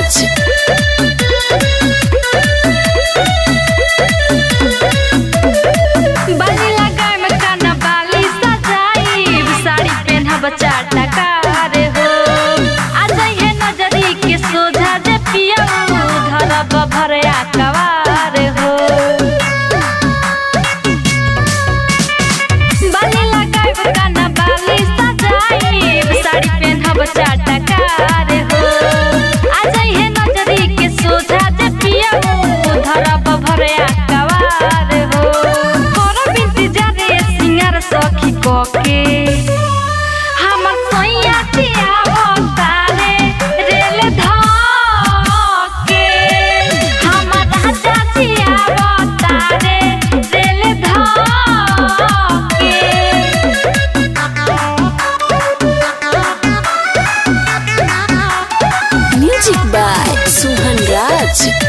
राज। बाली लगाए में काना बाली सजाई, साड़ी पहनब चाटकार हो। आ जाइए नजरी के सोझा जे पिया, धरब भरया कवार हो। बाली लगाए में काना बाली सजाई, साड़ी पहनब चाटकार हो। आ जाइए नजरी के सोझा जे पिया, धरब भरया कवार हो। सखी कोके हमर सोइया चियावतारे रेल धके, हमर राजा चियावतारे रेल धके। Music by Suhan Raj.